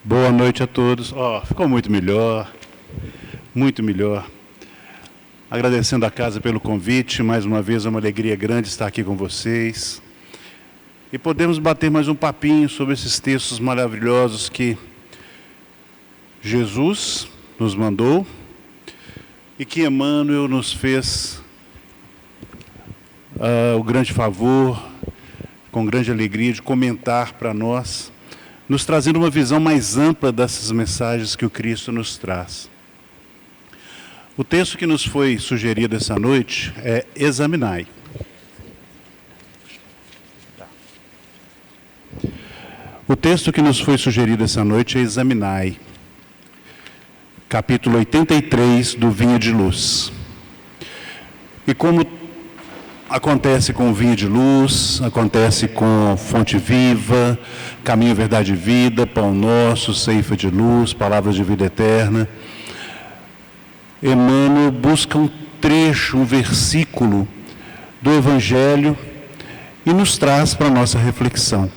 Boa noite a todos. Ficou muito melhor, muito melhor. Agradecendo a casa pelo convite, mais uma vez é uma alegria grande estar aqui com vocês. E podemos bater mais um papinho sobre esses textos maravilhosos que Jesus nos mandou e que Emmanuel nos fez o grande favor, com grande alegria, de comentar para nós, nos trazendo uma visão mais ampla dessas mensagens que o Cristo nos traz. O texto que nos foi sugerido essa noite é Examinai. O texto que nos foi sugerido essa noite é Examinai, capítulo 83 do Vinha de Luz. E como acontece com o Vinha de Luz, acontece com Fonte Viva, Caminho, Verdade e Vida, Pão Nosso, Ceifa de Luz, Palavras de Vida Eterna, Emmanuel busca um trecho, um versículo do Evangelho e nos traz para a nossa reflexão.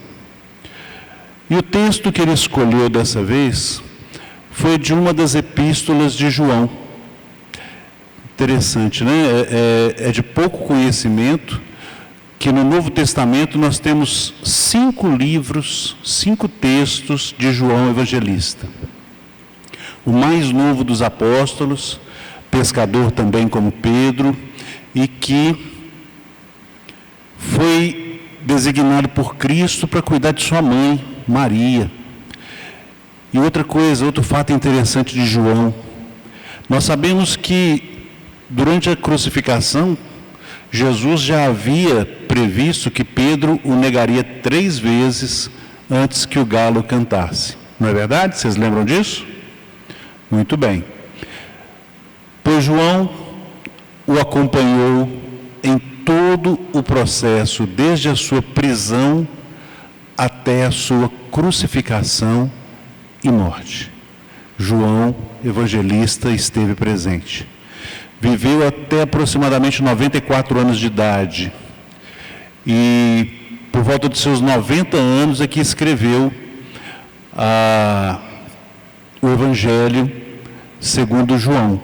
E o texto que ele escolheu dessa vez foi de uma das epístolas de João. Interessante, né? É de pouco conhecimento que no Novo Testamento nós temos 5 livros, 5 textos de João Evangelista. O mais novo dos apóstolos, pescador também como Pedro, e que foi designado por Cristo para cuidar de sua mãe, Maria. E outra coisa, outro fato interessante de João, nós sabemos que durante a crucificação, Jesus já havia previsto que Pedro o negaria 3 vezes antes que o galo cantasse. Não é verdade? Vocês lembram disso? Muito bem. Pois João o acompanhou em todo o processo, desde a sua prisão até a sua crucificação e morte. João, evangelista, esteve presente. Viveu até aproximadamente 94 anos de idade. E por volta de seus 90 anos é que escreveu o Evangelho segundo João.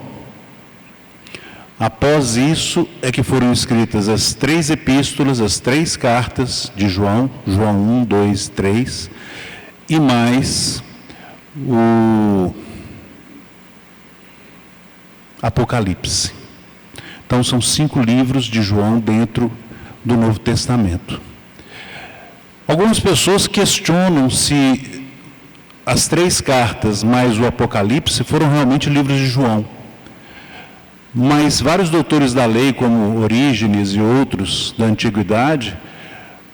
Após isso é que foram escritas as 3 epístolas, as 3 cartas de João, João 1, 2, 3, e mais o Apocalipse. Então são 5 livros de João dentro do Novo Testamento. Algumas pessoas questionam se as 3 cartas mais o Apocalipse foram realmente livros de João. Mas vários doutores da lei, como Orígenes e outros da Antiguidade,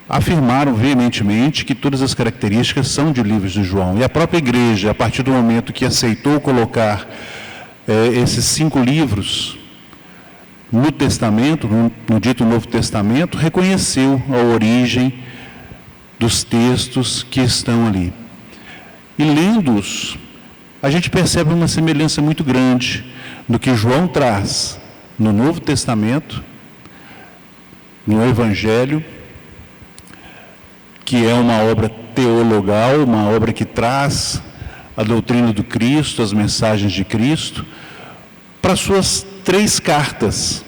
afirmaram veementemente que todas as características são de livros de João. E a própria Igreja, a partir do momento que aceitou colocar esses 5 livros no Testamento, no dito Novo Testamento, reconheceu a origem dos textos que estão ali. E lendo-os, a gente percebe uma semelhança muito grande do que João traz no Novo Testamento, no Evangelho, que é uma obra teologal, uma obra que traz a doutrina do Cristo, as mensagens de Cristo, para suas 3 cartas,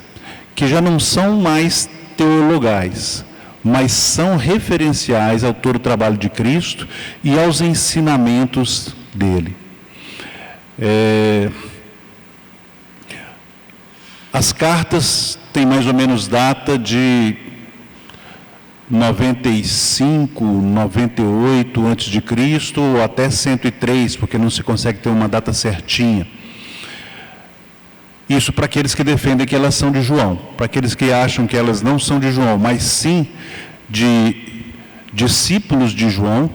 que já não são mais teologais, mas são referenciais ao todo o trabalho de Cristo e aos ensinamentos dele. As cartas têm mais ou menos data de 95, 98 antes de Cristo, ou até 103, porque não se consegue ter uma data certinha. Isso para aqueles que defendem que elas são de João. Para aqueles que acham que elas não são de João, mas sim de discípulos de João,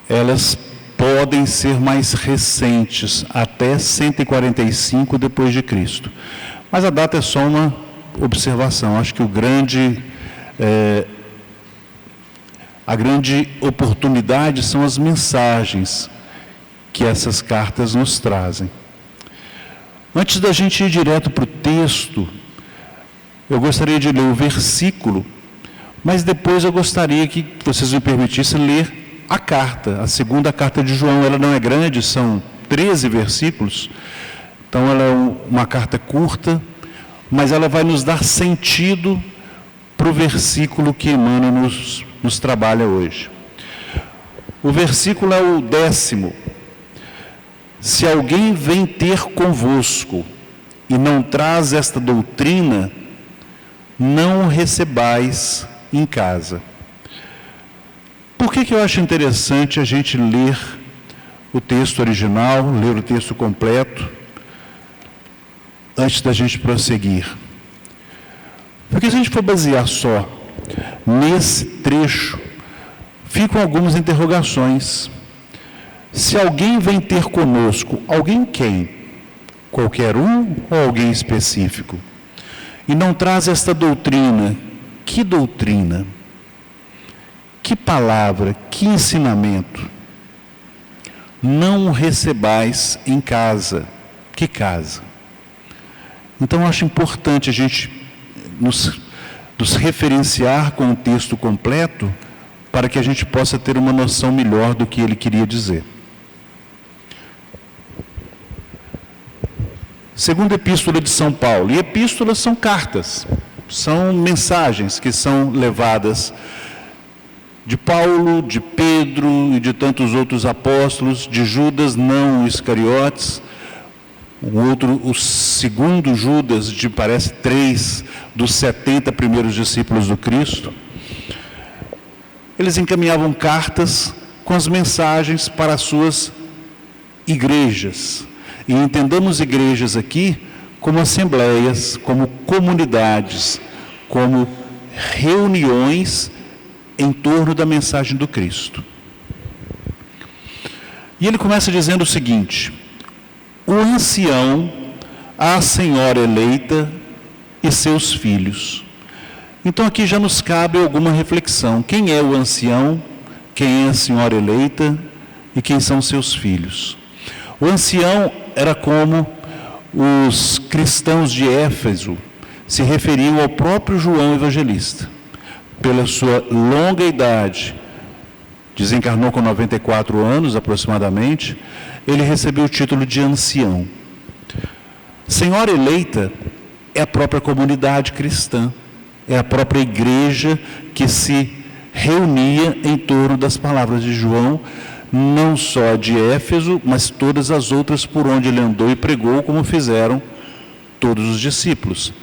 elas podem ser mais recentes, até 145 depois de Cristo. Mas a data é só uma observação. Acho que a grande oportunidade são as mensagens que essas cartas nos trazem. Antes da gente ir direto para o texto, eu gostaria de ler o versículo, mas depois eu gostaria que vocês me permitissem ler a carta, a segunda carta de João. Ela não é grande, são 13 versículos, então ela é uma carta curta, mas ela vai nos dar sentido para o versículo que Emmanuel nos trabalha hoje. O versículo é o 10º. Se alguém vem ter convosco e não traz esta doutrina, não o recebais em casa. Por que eu acho interessante a gente ler o texto original, ler o texto completo, antes da gente prosseguir? Porque se a gente for basear só nesse trecho, ficam algumas interrogações. Se alguém vem ter conosco, alguém quem? Qualquer um ou alguém específico? E não traz esta doutrina. Que doutrina? Que palavra? Que ensinamento? Não o recebais em casa. Que casa? Então eu acho importante a gente nos referenciar com o texto completo para que a gente possa ter uma noção melhor do que ele queria dizer. Segunda epístola de São Paulo. E epístolas são cartas, são mensagens que são levadas de Paulo, de Pedro e de tantos outros apóstolos, de Judas, não Iscariotes, o segundo Judas, de parece 3 dos 70 primeiros discípulos do Cristo. Eles encaminhavam cartas com as mensagens para as suas igrejas. E entendamos igrejas aqui como assembleias, como comunidades, como reuniões em torno da mensagem do Cristo. E ele começa dizendo o seguinte: o ancião, a senhora eleita e seus filhos. Então aqui já nos cabe alguma reflexão. Quem é o ancião? Quem é a senhora eleita? E quem são seus filhos? O ancião era como os cristãos de Éfeso se referiam ao próprio João Evangelista. Pela sua longa idade, desencarnou com 94 anos aproximadamente, ele recebeu o título de ancião. Senhora eleita é a própria comunidade cristã, é a própria igreja que se reunia em torno das palavras de João, não só de Éfeso, mas todas as outras por onde ele andou e pregou, como fizeram todos os discípulos,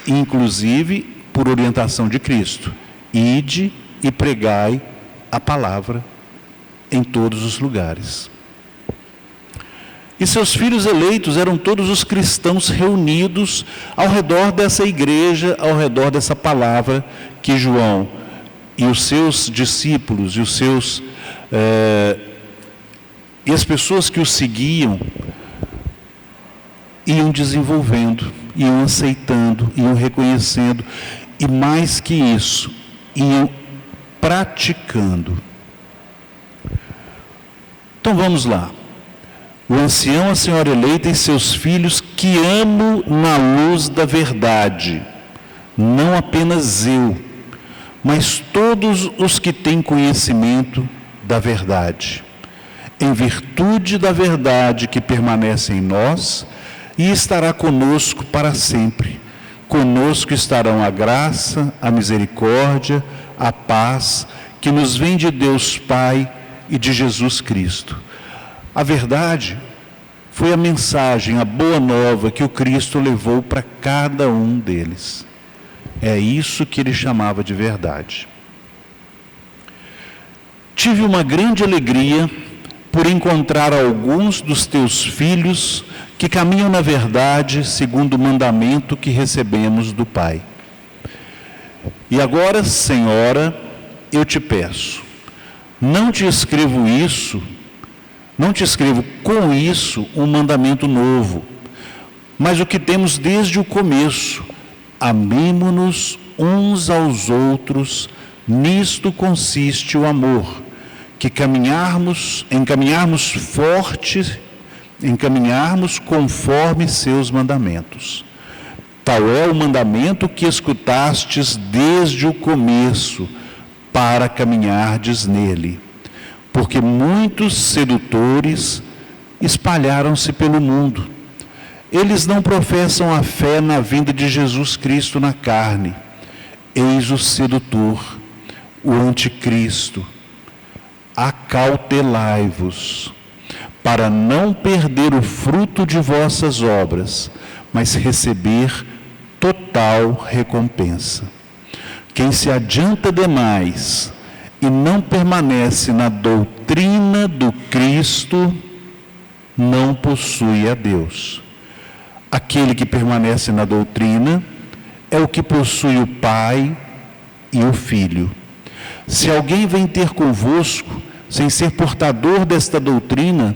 inclusive por orientação de Cristo. Ide e pregai a palavra em todos os lugares. E seus filhos eleitos eram todos os cristãos reunidos ao redor dessa igreja, ao redor dessa palavra que João e os seus discípulos e as pessoas que o seguiam iam desenvolvendo, iam aceitando, iam reconhecendo, e mais que isso, iam praticando. Então vamos lá. O ancião, a senhora eleita e seus filhos, que amo na luz da verdade, não apenas eu, mas todos os que têm conhecimento da verdade, em virtude da verdade que permanece em nós e estará conosco para sempre. Conosco estarão a graça, a misericórdia, a paz, que nos vem de Deus Pai e de Jesus Cristo. A verdade foi a mensagem, a boa nova que o Cristo levou para cada um deles. É isso que ele chamava de verdade. Tive uma grande alegria por encontrar alguns dos teus filhos que caminham na verdade segundo o mandamento que recebemos do Pai. E agora, Senhora, eu te peço, não te escrevo com isso um mandamento novo, mas o que temos desde o começo: amemo-nos uns aos outros, nisto consiste o amor, que encaminharmos conforme seus mandamentos. Tal é o mandamento que escutastes desde o começo, para caminhardes nele. porque muitos sedutores espalharam-se pelo mundo. Eles não professam a fé na vinda de Jesus Cristo na carne. Eis o sedutor, o anticristo. Acautelai-vos, para não perder o fruto de vossas obras, mas receber total recompensa. Quem se adianta demais e não permanece na doutrina do Cristo, não possui a Deus. Aquele que permanece na doutrina é o que possui o Pai e o Filho. Se alguém vem ter convosco, sem ser portador desta doutrina,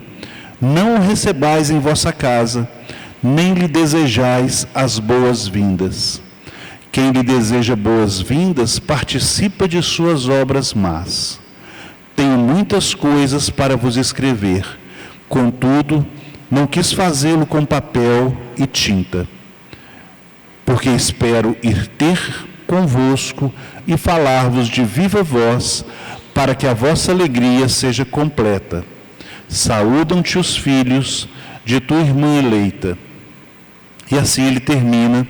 não o recebais em vossa casa, nem lhe desejais as boas-vindas. Quem lhe deseja boas-vindas, participa de suas obras más. Tenho muitas coisas para vos escrever, contudo, não quis fazê-lo com papel e tinta, porque espero ir ter convosco e falar-vos de viva voz, para que a vossa alegria seja completa. Saúdam-te os filhos de tua irmã eleita. E assim ele termina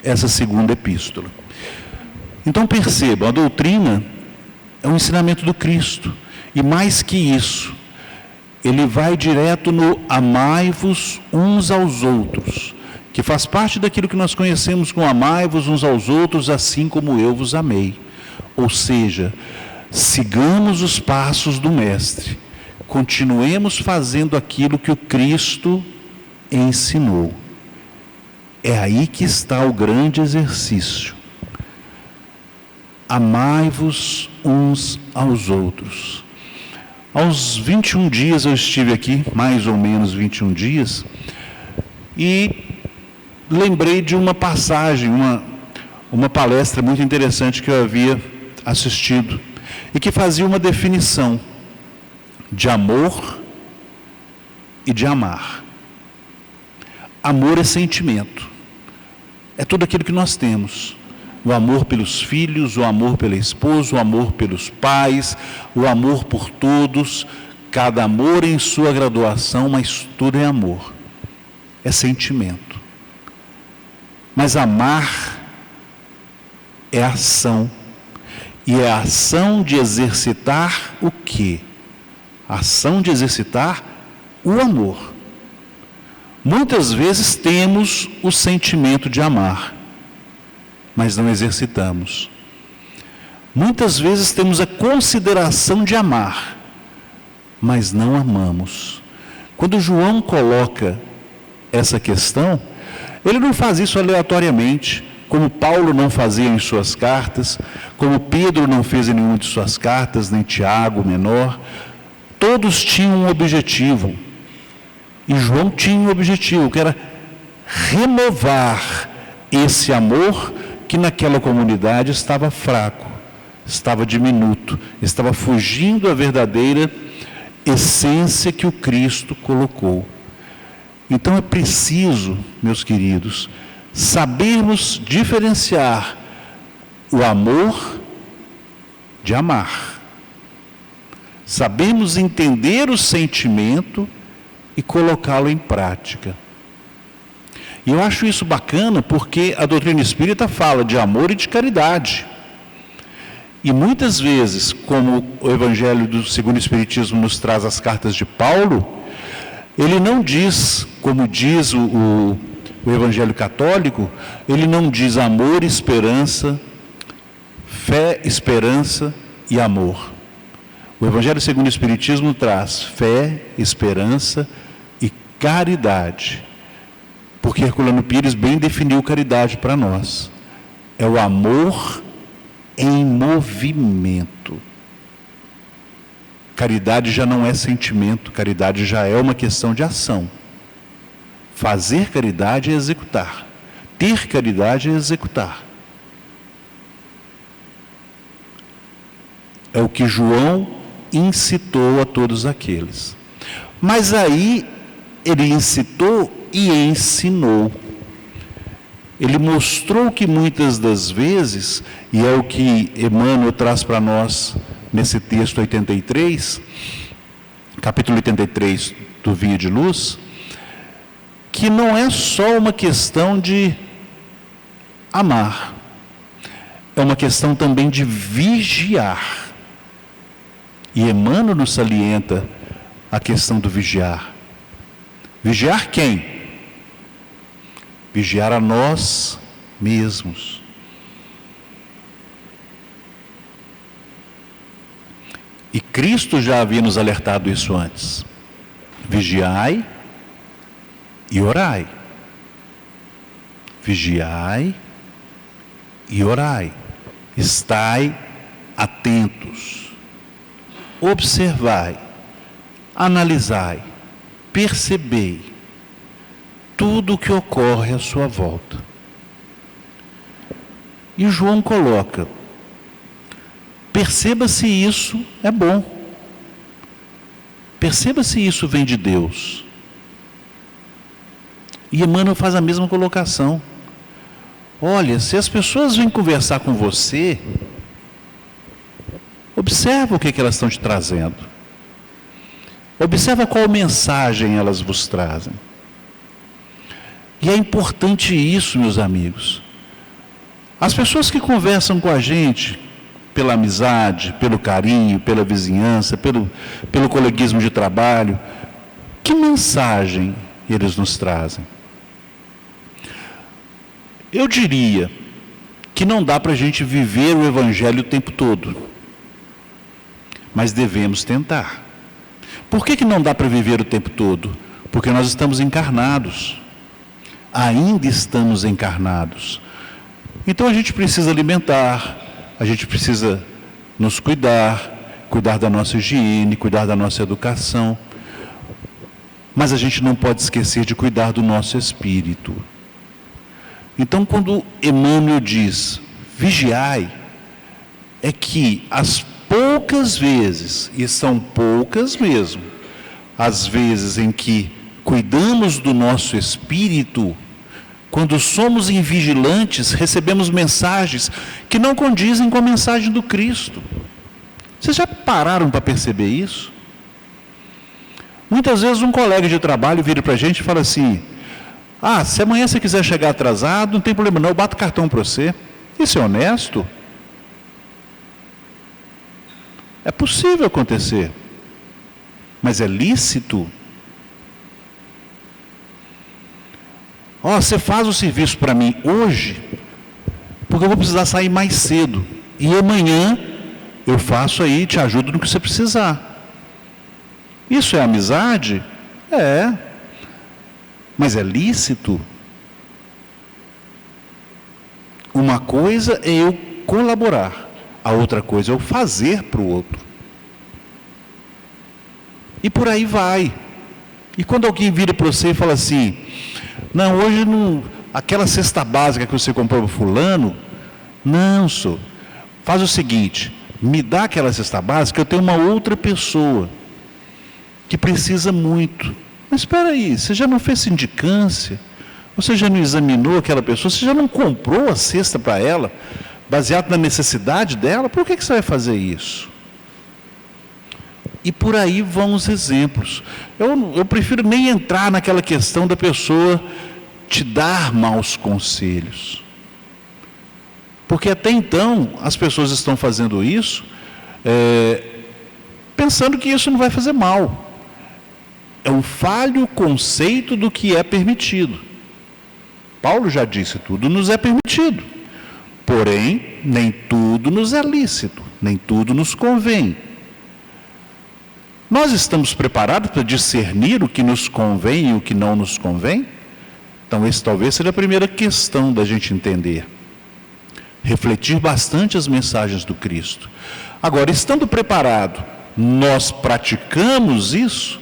essa segunda epístola. Então percebam, a doutrina é um ensinamento do Cristo, e mais que isso, ele vai direto no amai-vos uns aos outros, que faz parte daquilo que nós conhecemos como amai-vos uns aos outros, assim como eu vos amei. Ou seja, sigamos os passos do Mestre, continuemos fazendo aquilo que o Cristo ensinou. É aí que está o grande exercício. Amai-vos uns aos outros. Aos 21 dias eu estive aqui, mais ou menos 21 dias, e lembrei de uma passagem, uma palestra muito interessante que eu havia assistido, e que fazia uma definição de amor e de amar. Amor é sentimento, é tudo aquilo que nós temos. O amor pelos filhos, o amor pela esposa, o amor pelos pais, o amor por todos, cada amor em sua graduação, mas tudo é amor, é sentimento. Mas amar é ação, e é a ação de exercitar o quê? A ação de exercitar o amor. Muitas vezes temos o sentimento de amar, mas não exercitamos. Muitas vezes temos a consideração de amar, mas não amamos. Quando João coloca essa questão, ele não faz isso aleatoriamente, como Paulo não fazia em suas cartas, como Pedro não fez em nenhuma de suas cartas, nem Tiago, menor. Todos tinham um objetivo, e João tinha um objetivo, que era renovar esse amor que naquela comunidade estava fraco, estava diminuto, estava fugindo da verdadeira essência que o Cristo colocou. Então é preciso, meus queridos, sabermos diferenciar o amor de amar. Sabemos entender o sentimento e colocá-lo em prática. E eu acho isso bacana porque a doutrina espírita fala de amor e de caridade. E muitas vezes, como o Evangelho do Segundo Espiritismo nos traz as cartas de Paulo, ele não diz, como diz o Evangelho católico, ele não diz amor, esperança, fé, esperança e amor. O Evangelho segundo o Espiritismo traz fé, esperança e caridade. Porque Herculano Pires bem definiu caridade para nós. É o amor em movimento. Caridade já não é sentimento, caridade já é uma questão de ação. Fazer caridade é executar. Ter caridade é executar. É o que João incitou a todos aqueles. Mas aí ele incitou e ensinou. Ele mostrou que muitas das vezes, e é o que Emmanuel traz para nós nesse texto 83, capítulo 83 do Vinha de Luz, que não é só uma questão de amar, é uma questão também de vigiar. E Emmanuel nos salienta a questão do vigiar. Vigiar quem? Vigiar a nós mesmos. E Cristo já havia nos alertado isso antes. Vigiai e orai. Vigiai e orai. Estai atentos. Observai, analisai, percebei tudo o que ocorre à sua volta. E João coloca: perceba se isso é bom. Perceba se isso vem de Deus. E Emmanuel faz a mesma colocação. Olha, se as pessoas vêm conversar com você, observa o que elas estão te trazendo. Observa qual mensagem elas vos trazem. E é importante isso, meus amigos. As pessoas que conversam com a gente, pela amizade, pelo carinho, pela vizinhança, pelo coleguismo de trabalho, que mensagem eles nos trazem? Eu diria que não dá para a gente viver o Evangelho o tempo todo, mas devemos tentar. Por que não dá para viver o tempo todo? Porque nós estamos encarnados, ainda estamos encarnados. Então a gente precisa alimentar, a gente precisa nos cuidar da nossa higiene, cuidar da nossa educação, mas a gente não pode esquecer de cuidar do nosso espírito. Então, quando Emmanuel diz, vigiai, é que as poucas vezes, e são poucas mesmo, as vezes em que cuidamos do nosso espírito, quando somos invigilantes, recebemos mensagens que não condizem com a mensagem do Cristo. Vocês já pararam para perceber isso? Muitas vezes um colega de trabalho vira para a gente e fala assim: se amanhã você quiser chegar atrasado, não tem problema não, eu bato cartão para você. Isso é honesto? É possível acontecer, mas é lícito? Você faz o serviço para mim hoje, porque eu vou precisar sair mais cedo, e amanhã eu faço aí, te ajudo no que você precisar. Isso é amizade? É. Mas é lícito? Uma coisa é eu colaborar, a outra coisa é eu fazer para o outro. E por aí vai. E quando alguém vira para você e fala assim: não, hoje não, aquela cesta básica que você comprou para fulano, não, senhor, faz o seguinte, me dá aquela cesta básica, eu tenho uma outra pessoa que precisa muito. Mas espera aí, você já não fez sindicância? Você já não examinou aquela pessoa? Você já não comprou a cesta para ela, baseado na necessidade dela? Por que você vai fazer isso? E por aí vão os exemplos. Eu prefiro nem entrar naquela questão da pessoa te dar maus conselhos. Porque até então, as pessoas estão fazendo isso, pensando que isso não vai fazer mal. É um falho conceito do que é permitido. Paulo já disse, tudo nos é permitido. Porém, nem tudo nos é lícito, nem tudo nos convém. Nós estamos preparados para discernir o que nos convém e o que não nos convém? Então, esse talvez seja a primeira questão da gente entender. Refletir bastante as mensagens do Cristo. Agora, estando preparado, nós praticamos isso?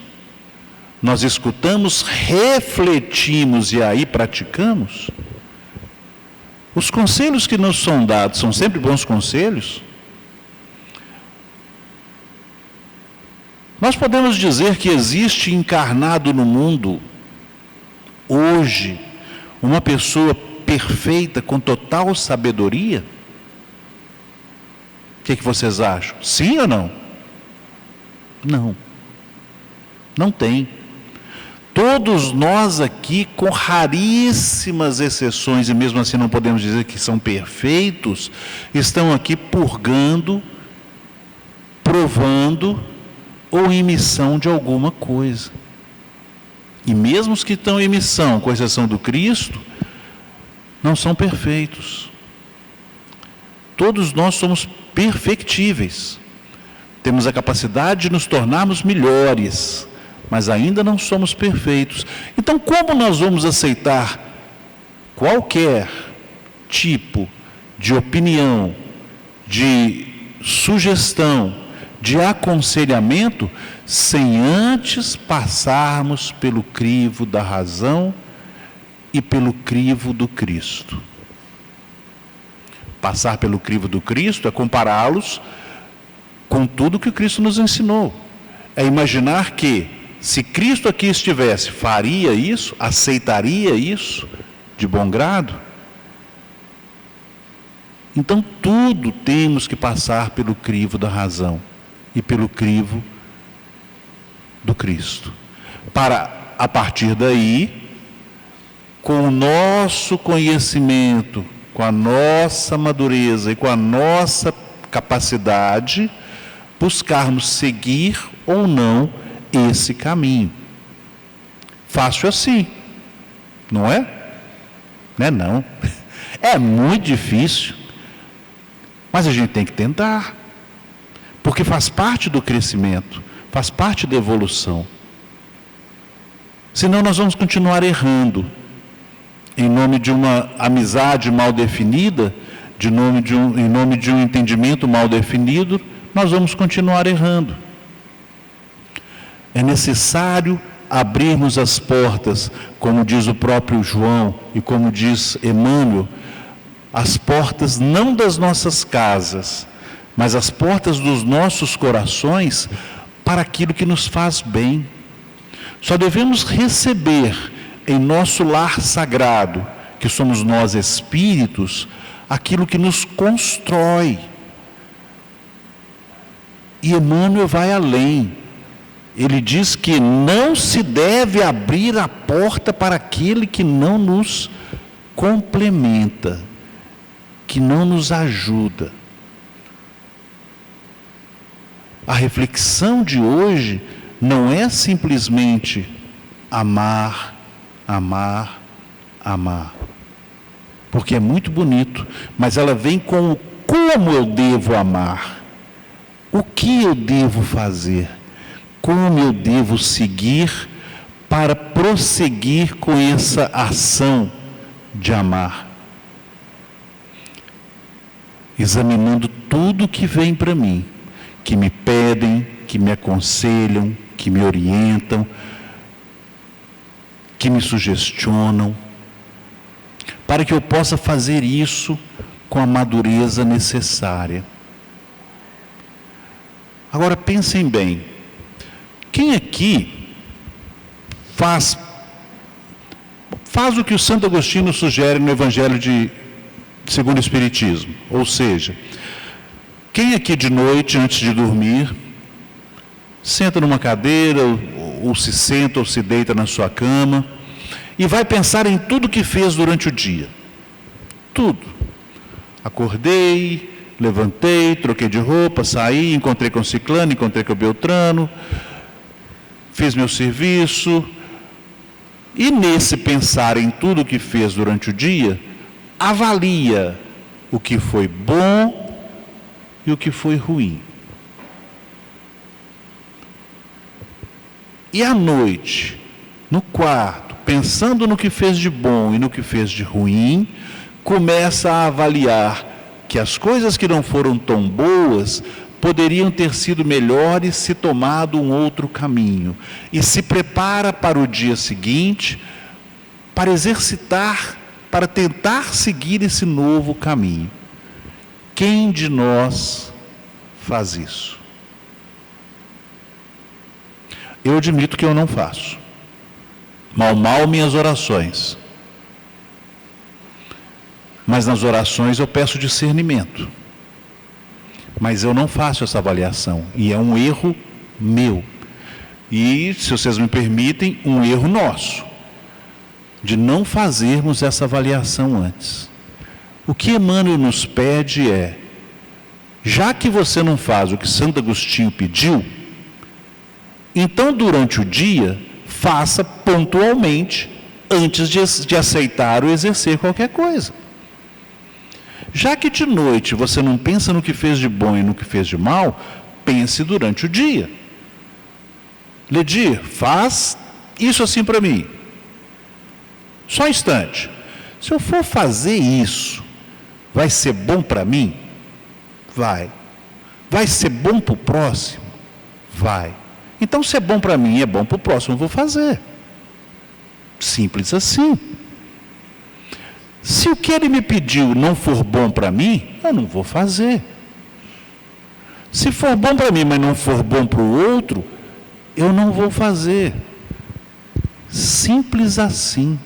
Nós escutamos, refletimos e aí praticamos? Os conselhos que nos são dados são sempre bons conselhos? Nós podemos dizer que existe encarnado no mundo, hoje, uma pessoa perfeita, com total sabedoria? O que vocês acham? Sim ou não? Não. Não tem. Todos nós aqui, com raríssimas exceções, e mesmo assim não podemos dizer que são perfeitos, estão aqui purgando, provando ou em missão de alguma coisa. E mesmo os que estão em missão, com exceção do Cristo, não são perfeitos. Todos nós somos perfectíveis. Temos a capacidade de nos tornarmos melhores, mas ainda não somos perfeitos. Então, como nós vamos aceitar qualquer tipo de opinião, de sugestão, de aconselhamento, sem antes passarmos pelo crivo da razão e pelo crivo do Cristo? Passar pelo crivo do Cristo é compará-los com tudo que o Cristo nos ensinou. É imaginar que, se Cristo aqui estivesse, faria isso, aceitaria isso de bom grado? Então, tudo temos que passar pelo crivo da razão e pelo crivo do Cristo, para, a partir daí, com o nosso conhecimento, com a nossa madureza e com a nossa capacidade, buscarmos seguir ou não esse caminho. Fácil assim, não é? Não é não. É muito difícil, mas a gente tem que tentar, porque faz parte do crescimento, faz parte da evolução. Senão nós vamos continuar errando, em nome de uma amizade mal definida, em nome de um entendimento mal definido, nós vamos continuar errando. É necessário abrirmos as portas, como diz o próprio João e como diz Emmanuel, as portas não das nossas casas, mas as portas dos nossos corações para aquilo que nos faz bem. Só devemos receber em nosso lar sagrado, que somos nós espíritos, aquilo que nos constrói. E Emmanuel vai além. Ele diz que não se deve abrir a porta para aquele que não nos complementa, que não nos ajuda. A reflexão de hoje não é simplesmente amar, amar, amar, porque é muito bonito, mas ela vem com o como eu devo amar, o que eu devo fazer, como eu devo seguir para prosseguir com essa ação de amar, examinando tudo que vem para mim, que me pedem, que me aconselham, que me orientam, que me sugestionam, para que eu possa fazer isso com a madureza necessária. Agora pensem bem, quem aqui faz o que o Santo Agostinho sugere no Evangelho segundo o Espiritismo? Ou seja, quem aqui de noite, antes de dormir, senta numa cadeira, ou se senta ou se deita na sua cama, e vai pensar em tudo que fez durante o dia? Tudo. Acordei, levantei, troquei de roupa, saí, encontrei com o ciclano, encontrei com o beltrano, fiz meu serviço. E nesse pensar em tudo que fez durante o dia, avalia o que foi bom e o que foi ruim. E à noite, no quarto, pensando no que fez de bom e no que fez de ruim, começa a avaliar que as coisas que não foram tão boas poderiam ter sido melhores se tomado um outro caminho. E se prepara para o dia seguinte, para exercitar, para tentar seguir esse novo caminho. Quem de nós faz isso? Eu admito que eu não faço. Mal minhas orações. Mas nas orações eu peço discernimento. Mas eu não faço essa avaliação, e é um erro meu. E, se vocês me permitem, um erro nosso, de não fazermos essa avaliação antes. O que Emmanuel nos pede é, já que você não faz o que Santo Agostinho pediu, então durante o dia, faça pontualmente, antes de aceitar ou exercer qualquer coisa. Já que de noite você não pensa no que fez de bom e no que fez de mal, pense durante o dia. Ledir, faz isso assim para mim. Só um instante. Se eu for fazer isso, vai ser bom para mim? Vai. Vai ser bom para o próximo? Vai. Então, se é bom para mim e é bom para o próximo, eu vou fazer. Simples assim. Se o que ele me pediu não for bom para mim, eu não vou fazer. Se for bom para mim, mas não for bom para o outro, eu não vou fazer. Simples assim.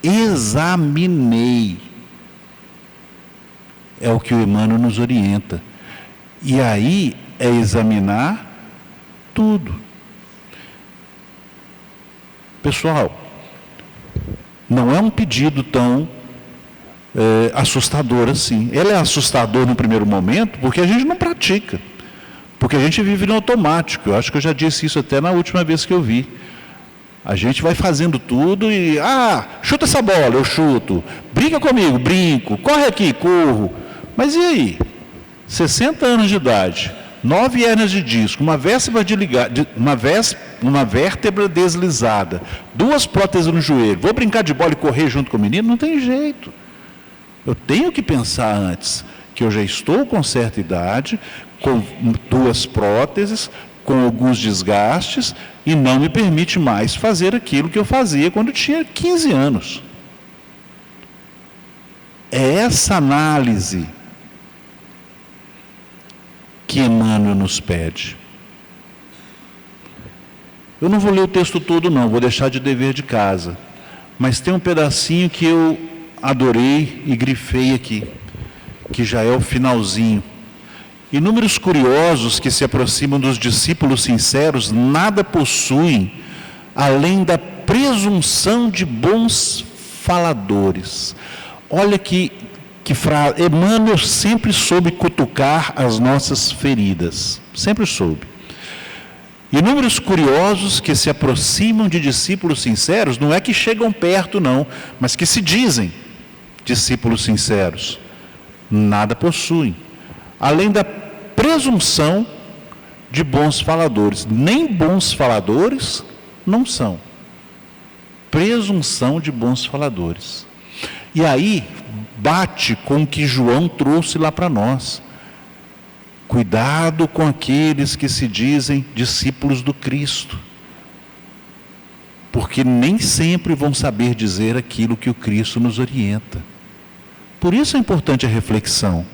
Examinei. É o que o Emmanuel nos orienta. E aí é examinar tudo. Pessoal, não é um pedido tão assustador assim. Ele é assustador no primeiro momento porque a gente não pratica. Porque a gente vive no automático. Eu acho que eu já disse isso até na última vez que eu vi. A gente vai fazendo tudo e, chuta essa bola, eu chuto. Brinca comigo, brinco. Corre aqui, corro. Mas e aí? 60 anos de idade, 9 hérnias de disco, uma vértebra deslizada, 2 próteses no joelho. Vou brincar de bola e correr junto com o menino? Não tem jeito. Eu tenho que pensar antes que eu já estou com certa idade, com 2 próteses, com alguns desgastes, e não me permite mais fazer aquilo que eu fazia quando tinha 15 anos. É essa análise que Emmanuel nos pede. Eu não vou ler o texto todo não, vou deixar de dever de casa. Mas tem um pedacinho que eu adorei e grifei aqui, que já é o finalzinho. Inúmeros curiosos que se aproximam dos discípulos sinceros nada possuem além da presunção de bons faladores. Olha que frase. Emmanuel sempre soube cutucar as nossas feridas. Sempre soube. Inúmeros curiosos que se aproximam de discípulos sinceros, não é que chegam perto não, mas que se dizem discípulos sinceros, nada possuem, além da presunção de bons faladores. Nem bons faladores não são. Presunção de bons faladores. E aí, bate com o que João trouxe lá para nós. Cuidado com aqueles que se dizem discípulos do Cristo. Porque nem sempre vão saber dizer aquilo que o Cristo nos orienta. Por isso é importante a reflexão.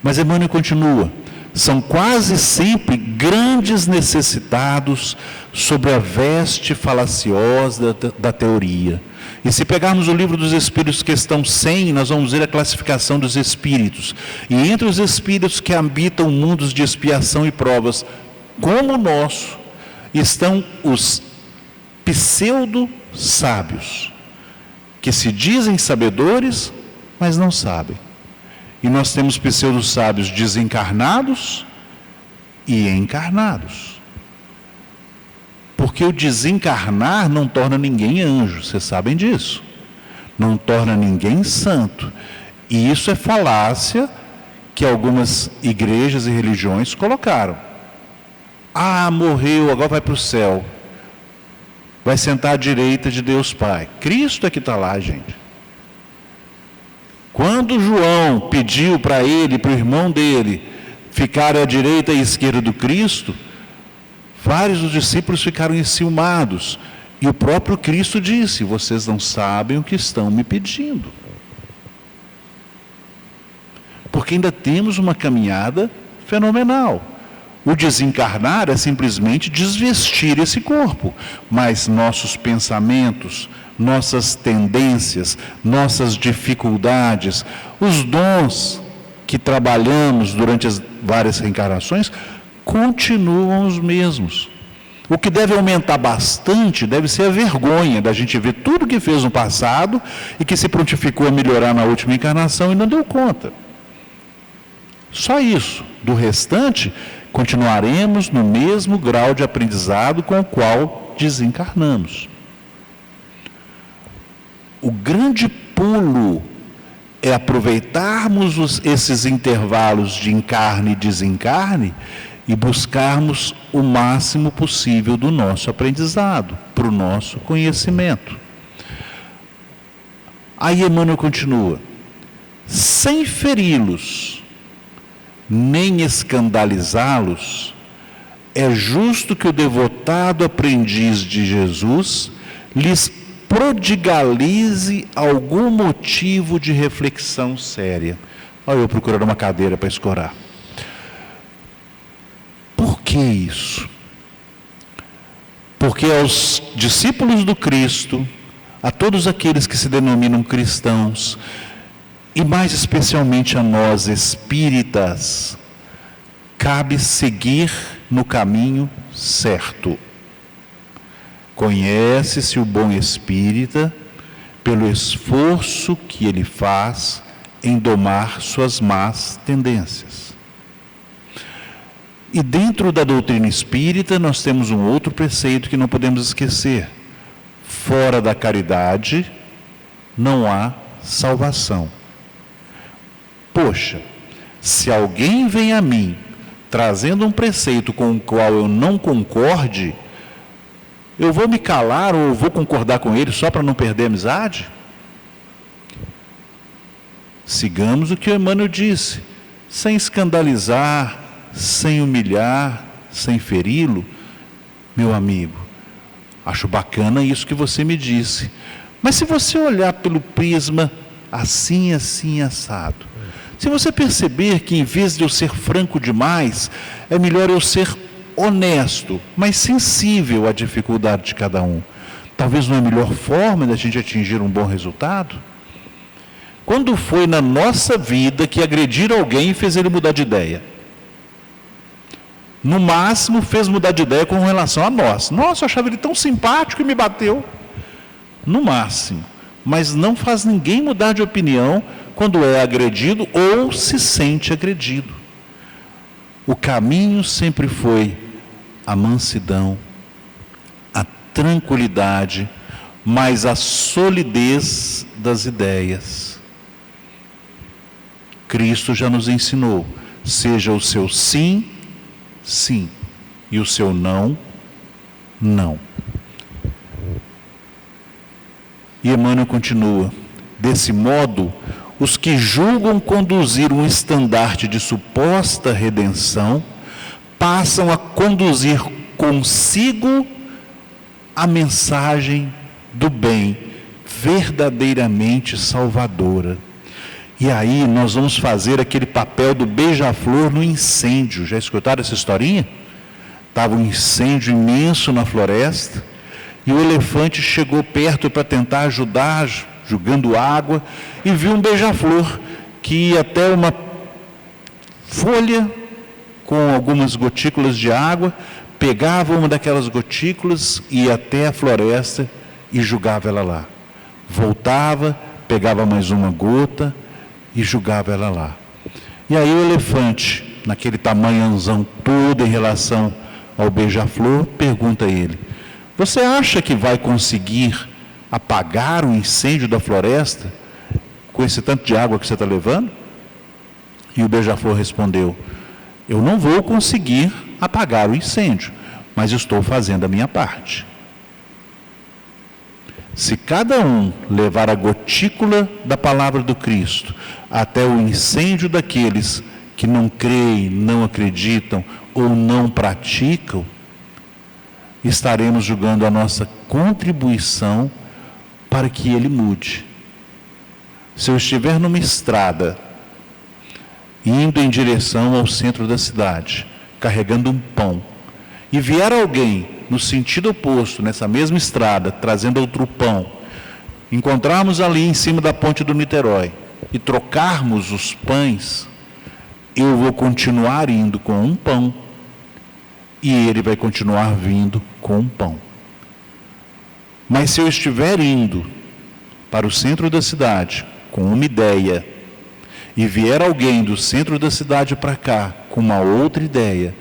Mas Emmanuel continua. São quase sempre grandes necessitados sobre a veste falaciosa da teoria. E se pegarmos o livro dos Espíritos, questão 100, nós vamos ver a classificação dos espíritos. E entre os espíritos que habitam mundos de expiação e provas, como o nosso, estão os pseudo-sábios, que se dizem sabedores, mas não sabem. E nós temos pseudo-sábios desencarnados e encarnados. Porque o desencarnar não torna ninguém anjo, vocês sabem disso. Não torna ninguém santo. E isso é falácia que algumas igrejas e religiões colocaram. Morreu, agora vai para o céu. Vai sentar à direita de Deus Pai. Cristo é que está lá, gente. Quando João pediu para ele e para o irmão dele ficar à direita e à esquerda do Cristo, vários dos discípulos ficaram enciumados. E o próprio Cristo disse: vocês não sabem o que estão me pedindo. Porque ainda temos uma caminhada fenomenal. O desencarnar é simplesmente desvestir esse corpo. Mas nossos pensamentos, nossas tendências, nossas dificuldades, os dons que trabalhamos durante as várias reencarnações continuam os mesmos. O que deve aumentar bastante deve ser a vergonha da gente ver tudo que fez no passado e que se prontificou a melhorar na última encarnação e não deu conta. Só isso. Do restante, continuaremos no mesmo grau de aprendizado com o qual desencarnamos. O grande pulo é aproveitarmos esses intervalos de encarne e desencarne e buscarmos o máximo possível do nosso aprendizado, para o nosso conhecimento. Aí Emmanuel continua: sem feri-los, nem escandalizá-los, é justo que o devotado aprendiz de Jesus lhes prodigalize algum motivo de reflexão séria. Olha, eu procurando uma cadeira para escorar. Por que isso? Porque aos discípulos do Cristo, a todos aqueles que se denominam cristãos, e mais especialmente a nós espíritas, cabe seguir no caminho certo. Conhece-se o bom espírita pelo esforço que ele faz em domar suas más tendências. E dentro da doutrina espírita nós temos um outro preceito que não podemos esquecer: fora da caridade não há salvação. Poxa, se alguém vem a mim trazendo um preceito com o qual eu não concorde, eu vou me calar ou vou concordar com ele só para não perder a amizade? Sigamos o que o Emmanuel disse: sem escandalizar, sem humilhar, sem feri-lo. Meu amigo, acho bacana isso que você me disse, mas se você olhar pelo prisma assim, assim, assado, se você perceber que em vez de eu ser franco demais, é melhor eu ser honesto, mas sensível à dificuldade de cada um, talvez não é a melhor forma de a gente atingir um bom resultado? Quando foi na nossa vida que agredir alguém fez ele mudar de ideia? No máximo fez mudar de ideia com relação a nós. Nossa, eu achava ele tão simpático e me bateu. No máximo. Mas não faz ninguém mudar de opinião quando é agredido ou se sente agredido. O caminho sempre foi a mansidão, a tranquilidade, mas a solidez das ideias. Cristo já nos ensinou: seja o seu sim, sim, e o seu não, não. E Emmanuel continua: desse modo, os que julgam conduzir um estandarte de suposta redenção, passam a conduzir consigo a mensagem do bem, verdadeiramente salvadora. E aí nós vamos fazer aquele papel do beija-flor no incêndio. Já escutaram essa historinha? Estava um incêndio imenso na floresta, e o elefante chegou perto para tentar ajudar, jogando água, e viu um beija-flor que ia até uma folha com algumas gotículas de água, pegava uma daquelas gotículas, ia até a floresta e jogava ela lá. Voltava, pegava mais uma gota e jogava ela lá. E aí o elefante, naquele tamanhozão todo em relação ao beija-flor, pergunta a ele: você acha que vai conseguir apagar o incêndio da floresta com esse tanto de água que você está levando? E o beija-flor respondeu: eu não vou conseguir apagar o incêndio, mas estou fazendo a minha parte. Se cada um levar a gotícula da palavra do Cristo até o incêndio daqueles que não creem, não acreditam ou não praticam, estaremos julgando a nossa contribuição para que ele mude. Se eu estiver numa estrada, indo em direção ao centro da cidade, carregando um pão, e vier alguém no sentido oposto, nessa mesma estrada, trazendo outro pão, encontrarmos ali em cima da ponte do Niterói e trocarmos os pães, eu vou continuar indo com um pão e ele vai continuar vindo com um pão. Mas se eu estiver indo para o centro da cidade com uma ideia e vier alguém do centro da cidade para cá com uma outra ideia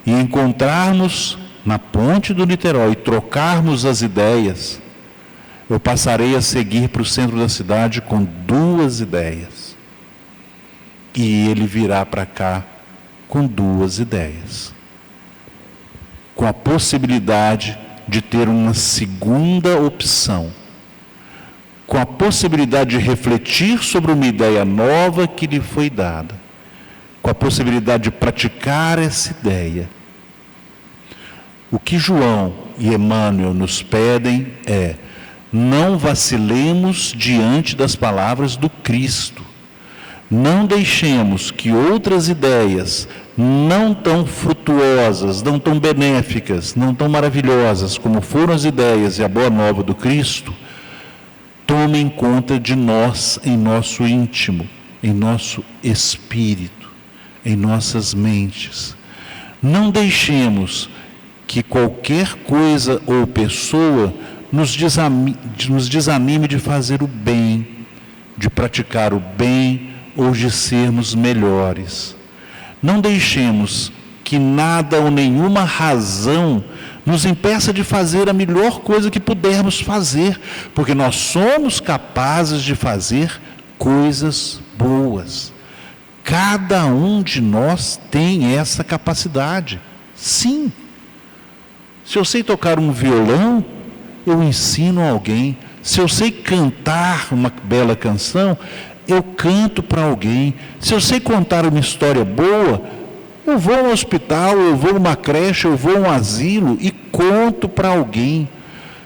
e encontrarmos na ponte do Niterói e trocarmos as ideias, eu passarei a seguir para o centro da cidade com duas ideias. E ele virá para cá com duas ideias. Com a possibilidade de ter uma segunda opção. Com a possibilidade de refletir sobre uma ideia nova que lhe foi dada. Com a possibilidade de praticar essa ideia. O que João e Emmanuel nos pedem é: não vacilemos diante das palavras do Cristo. Não deixemos que outras ideias não tão frutuosas, não tão benéficas, não tão maravilhosas como foram as ideias e a boa nova do Cristo, tomem conta de nós em nosso íntimo, em nosso espírito, em nossas mentes. Não deixemos que qualquer coisa ou pessoa nos desanime de fazer o bem, de praticar o bem ou de sermos melhores. Não deixemos que nada ou nenhuma razão nos impeça de fazer a melhor coisa que pudermos fazer, porque nós somos capazes de fazer coisas boas. Cada um de nós tem essa capacidade. Sim. Se eu sei tocar um violão, eu ensino a alguém. Se eu sei cantar uma bela canção, eu canto para alguém. Se eu sei contar uma história boa, eu vou ao hospital, eu vou a uma creche, eu vou a um asilo e conto para alguém.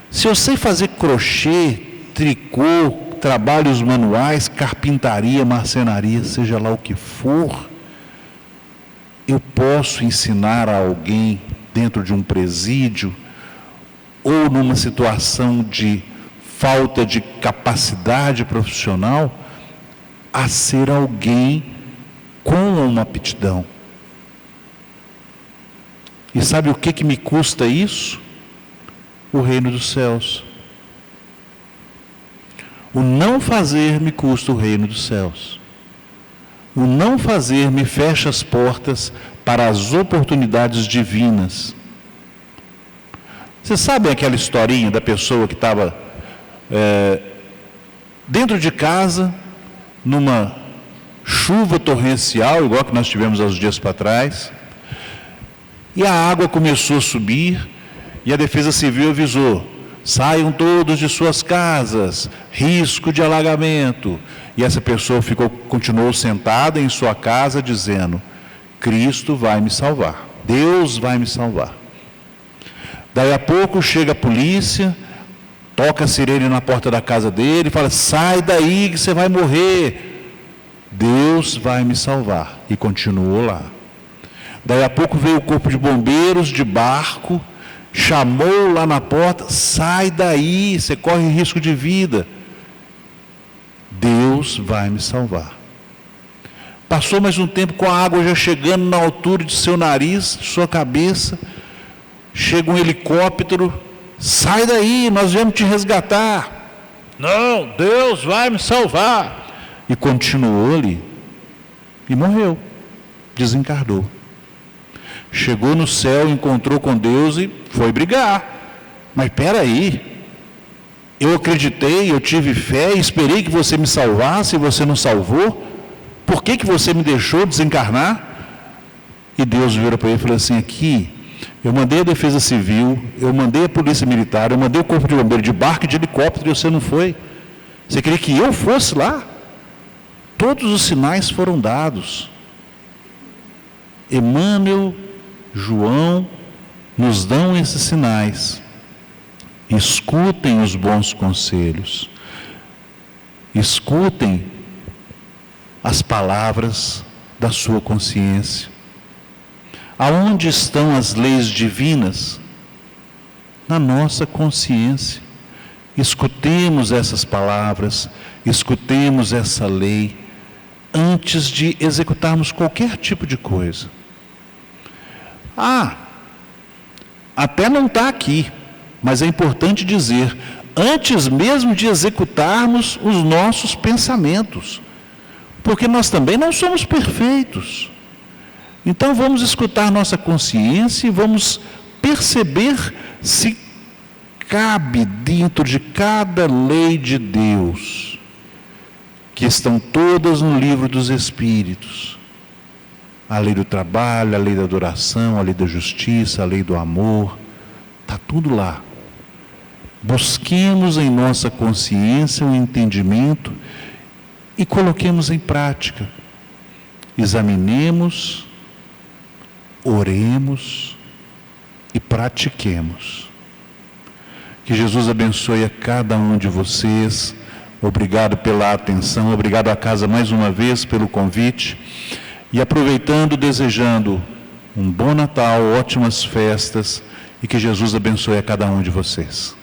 Se eu sei fazer crochê, tricô, trabalhos manuais, carpintaria, marcenaria, seja lá o que for, eu posso ensinar a alguém dentro de um presídio ou numa situação de falta de capacidade profissional a ser alguém com uma aptidão. E sabe o que me custa isso? O reino dos céus. O não fazer me custa o reino dos céus. O não fazer me fecha as portas para as oportunidades divinas. Vocês sabem aquela historinha da pessoa que estava dentro de casa, numa chuva torrencial, igual que nós tivemos há uns dias para trás, e a água começou a subir, e a Defesa Civil avisou: saiam todos de suas casas, risco de alagamento. E essa pessoa continuou sentada em sua casa dizendo: Cristo vai me salvar, Deus vai me salvar. Daí a pouco chega a polícia, toca a sirene na porta da casa dele e fala: sai daí que você vai morrer. Deus vai me salvar. E continuou lá. Daí a pouco veio o corpo de bombeiros de barco, chamou lá na porta: sai daí, você corre risco de vida. Deus vai me salvar. Passou mais um tempo com a água já chegando na altura de seu nariz, de sua cabeça. Chega um helicóptero: sai daí, nós viemos te resgatar. Não, Deus vai me salvar. E continuou ali. E morreu. Desencarnou. Chegou no céu, encontrou com Deus e foi brigar. Mas espera aí, eu acreditei, eu tive fé, esperei que você me salvasse e você não salvou. Por que você me deixou desencarnar? E Deus virou para ele e falou assim: aqui, eu mandei a Defesa Civil, eu mandei a Polícia Militar, eu mandei o Corpo de Bombeiro de barco e de helicóptero e você não foi. Você queria que eu fosse lá? Todos os sinais foram dados. Emmanuel, João, nos dão esses sinais. Escutem os bons conselhos. Escutem as palavras da sua consciência. Aonde estão as leis divinas? Na nossa consciência. Escutemos essas palavras, escutemos essa lei antes de executarmos qualquer tipo de coisa. Até não está aqui, mas é importante dizer, antes mesmo de executarmos os nossos pensamentos, porque nós também não somos perfeitos. Então vamos escutar nossa consciência e vamos perceber se cabe dentro de cada lei de Deus, que estão todas no livro dos Espíritos. A lei do trabalho, a lei da adoração, a lei da justiça, a lei do amor, está tudo lá. Busquemos em nossa consciência o entendimento e coloquemos em prática. Examinemos, oremos e pratiquemos. Que Jesus abençoe a cada um de vocês. Obrigado pela atenção, obrigado à casa mais uma vez pelo convite. E aproveitando, desejando um bom Natal, ótimas festas e que Jesus abençoe a cada um de vocês.